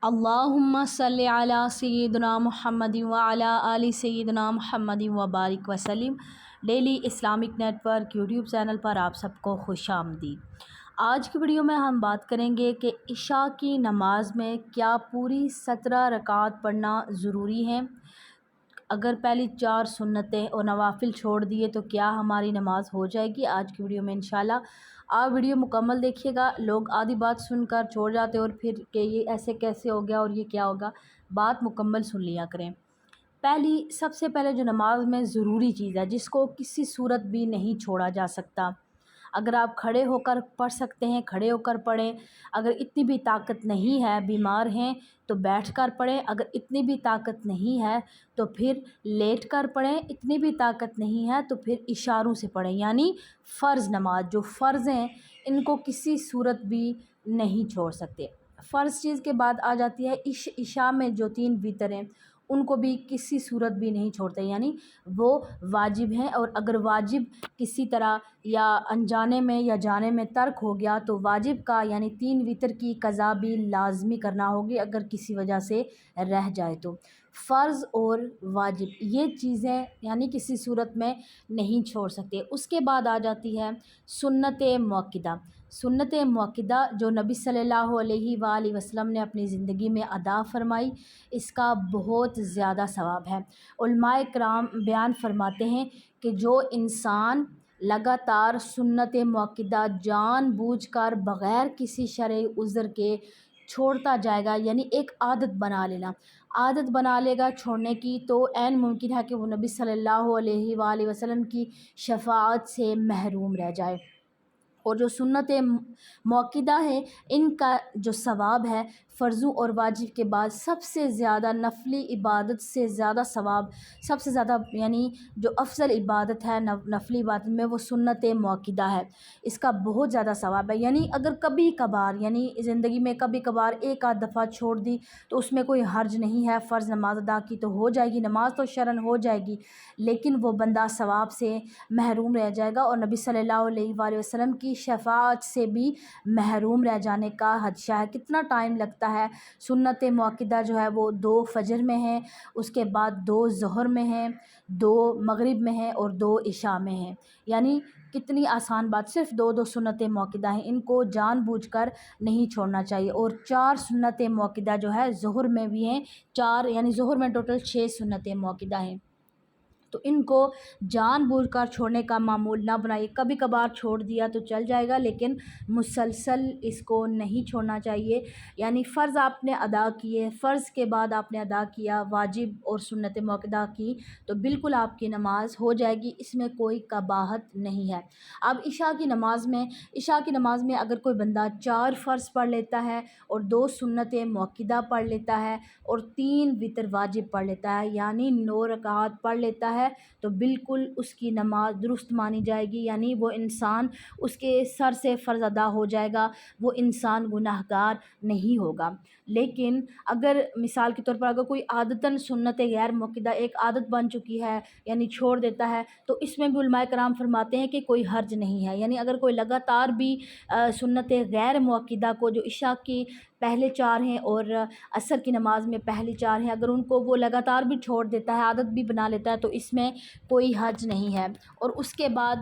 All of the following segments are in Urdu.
اللہم صلی علی سیدنا محمد وعلی آل سیدنا محمد وبارک وسلم۔ Daily Islamic network YouTube channel پر آپ سب کو خوش آمدید۔ آج کی ویڈیو میں ہم بات کریں گے کہ عشاء کی نماز میں کیا پوری 17 رکعات پڑھنا ضروری ہے؟ اگر پہلی 4 سنتیں اور نوافل چھوڑ دیے تو کیا ہماری نماز ہو جائے گی؟ آج کی ویڈیو میں انشاءاللہ آپ ویڈیو مکمل دیکھیے گا۔ لوگ آدھی بات سن کر چھوڑ جاتے اور پھر کہ یہ ایسے کیسے ہو گیا اور یہ کیا ہوگا، بات مکمل سن لیا کریں۔ سب سے پہلے جو نماز میں ضروری چیز ہے جس کو کسی صورت بھی نہیں چھوڑا جا سکتا، اگر آپ کھڑے ہو کر پڑھ سکتے ہیں کھڑے ہو کر پڑھیں، اگر اتنی بھی طاقت نہیں ہے بیمار ہیں تو بیٹھ کر پڑھیں، اگر اتنی بھی طاقت نہیں ہے تو پھر لیٹ کر پڑھیں، اتنی بھی طاقت نہیں ہے تو پھر اشاروں سے پڑھیں۔ یعنی فرض نماز جو فرض ہیں ان کو کسی صورت بھی نہیں چھوڑ سکتے۔ فرض چیز کے بعد آ جاتی ہے عشاء میں جو 3 وتر ہیں ان کو بھی کسی صورت بھی نہیں چھوڑتے، یعنی وہ واجب ہیں، اور اگر واجب کسی طرح یا انجانے میں یا جانے میں ترک ہو گیا تو واجب کا یعنی 3 وتر کی قضا بھی لازمی کرنا ہوگی اگر کسی وجہ سے رہ جائے تو۔ فرض اور واجب یہ چیزیں یعنی کسی صورت میں نہیں چھوڑ سکتے۔ اس کے بعد آ جاتی ہے سنت موقدہ۔ سنت موقدہ جو نبی صلی اللہ علیہ وآلہ وسلم نے اپنی زندگی میں ادا فرمائی، اس کا بہت زیادہ ثواب ہے۔ علماء کرام بیان فرماتے ہیں کہ جو انسان لگاتار سنت موقدہ جان بوجھ کر بغیر کسی شرعی عذر کے چھوڑتا جائے گا، یعنی ایک عادت بنا لینا، عادت بنا لے گا چھوڑنے کی، تو عین ممکن ہے کہ وہ نبی صلی اللہ علیہ وآلہ وسلم کی شفاعت سے محروم رہ جائے۔ اور جو سنت موقدہ ہے ان کا جو ثواب ہے فرضوں اور واجب کے بعد سب سے زیادہ نفلی عبادت سے زیادہ ثواب، سب سے زیادہ یعنی جو افضل عبادت ہے نفلی عبادت میں وہ سنت موقدہ ہے، اس کا بہت زیادہ ثواب ہے۔ یعنی اگر کبھی کبھار یعنی زندگی میں کبھی کبھار ایک آدھ دفعہ چھوڑ دی تو اس میں کوئی حرج نہیں ہے، فرض نماز ادا کی تو ہو جائے گی، نماز تو شرعاً ہو جائے گی، لیکن وہ بندہ ثواب سے محروم رہ جائے گا اور نبی صلی اللہ علیہ وآلہ وسلم کی شفاعت سے بھی محروم رہ جانے کا خدشہ ہے۔ کتنا ٹائم لگتا ہے؟ سنت موقدہ جو ہے وہ 2 فجر میں ہیں، اس کے بعد 2 ظہر میں ہیں، 2 مغرب میں ہیں اور 2 عشاء میں ہیں۔ یعنی کتنی آسان بات، صرف 2 سنت موقدہ ہیں، ان کو جان بوجھ کر نہیں چھوڑنا چاہیے۔ اور 4 سنت موقدہ جو ہے ظہر میں بھی ہیں، 4 یعنی ظہر میں ٹوٹل 6 سنت موقدہ ہیں، تو ان کو جان بوجھ کر چھوڑنے کا معمول نہ بنائیے۔ کبھی کبھار چھوڑ دیا تو چل جائے گا لیکن مسلسل اس کو نہیں چھوڑنا چاہیے۔ یعنی فرض آپ نے ادا کیے، فرض کے بعد آپ نے ادا کیا واجب اور سنت موقدہ کی تو بالکل آپ کی نماز ہو جائے گی، اس میں کوئی قباحت نہیں ہے۔ اب عشاء کی نماز میں اگر کوئی بندہ 4 فرض پڑھ لیتا ہے اور 2 سنت موقدہ پڑھ لیتا ہے اور 3 وتر واجب پڑھ لیتا ہے، یعنی 9 رکعات پڑھ لیتا ہے تو بالکل اس کی نماز درست مانی جائے گی، یعنی وہ انسان اس کے سر سے فرض ادا ہو جائے گا، وہ انسان گناہ گار نہیں ہوگا۔ لیکن اگر مثال کے طور پر اگر کوئی عادتاً سنت غیر موقدہ ایک عادت بن چکی ہے یعنی چھوڑ دیتا ہے تو اس میں بھی علماء کرام فرماتے ہیں کہ کوئی حرج نہیں ہے۔ یعنی اگر کوئی لگاتار بھی سنت غیر موقدہ کو جو عشاء کی پہلے 4 ہیں اور عصر کی نماز میں پہلی 4 ہیں، اگر ان کو وہ لگاتار بھی چھوڑ دیتا ہے، عادت بھی بنا لیتا ہے تو اس میں کوئی حرج نہیں ہے۔ اور اس کے بعد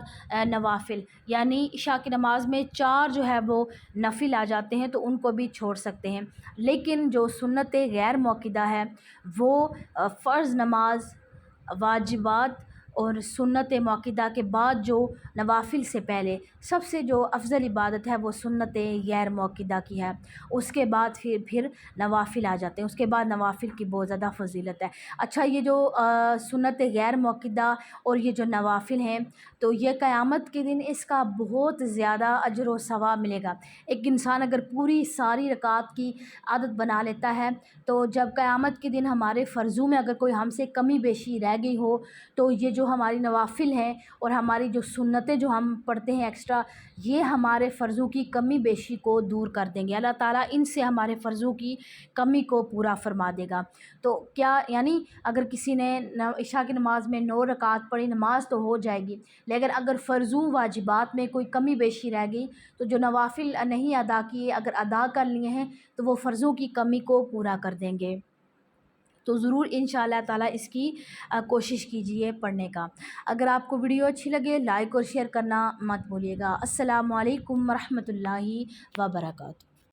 نوافل، یعنی عشاء کی نماز میں 4 جو ہے وہ نفل آ جاتے ہیں تو ان کو بھی چھوڑ سکتے ہیں، لیکن جو سنت غیر موقدہ ہے وہ فرض نماز، واجبات اور سنت موقدہ کے بعد جو نوافل سے پہلے سب سے جو افضل عبادت ہے وہ سنت غیر موقدہ کی ہے، اس کے بعد پھر نوافل آ جاتے ہیں، اس کے بعد نوافل کی بہت زیادہ فضیلت ہے۔ اچھا، یہ جو سنت غیر موقدہ اور یہ جو نوافل ہیں تو یہ قیامت کے دن اس کا بہت زیادہ اجر و ثواب ملے گا۔ ایک انسان اگر پوری ساری رکعات کی عادت بنا لیتا ہے تو جب قیامت کے دن ہمارے فرضوں میں اگر کوئی ہم سے کمی بیشی رہ گئی ہو تو یہ جو جو ہماری نوافل ہیں اور ہماری جو سنتیں جو ہم پڑھتے ہیں ایکسٹرا، یہ ہمارے فرضوں کی کمی بیشی کو دور کر دیں گے۔ اللہ تعالیٰ ان سے ہمارے فرضوں کی کمی کو پورا فرما دے گا۔ تو کیا یعنی اگر کسی نے عشاء کی نماز میں 9 رکعت پڑھی، نماز تو ہو جائے گی، لیکن اگر فرضوں واجبات میں کوئی کمی بیشی رہ گئی تو جو نوافل نہیں ادا کیے اگر ادا کر لیے ہیں تو وہ فرضوں کی کمی کو پورا کر دیں گے۔ تو ضرور انشاءاللہ تعالیٰ اس کی کوشش کیجئے پڑھنے کا۔ اگر آپ کو ویڈیو اچھی لگے لائک اور شیئر کرنا مت بھولیے گا۔ السلام علیکم ورحمۃ اللہ وبرکاتہ۔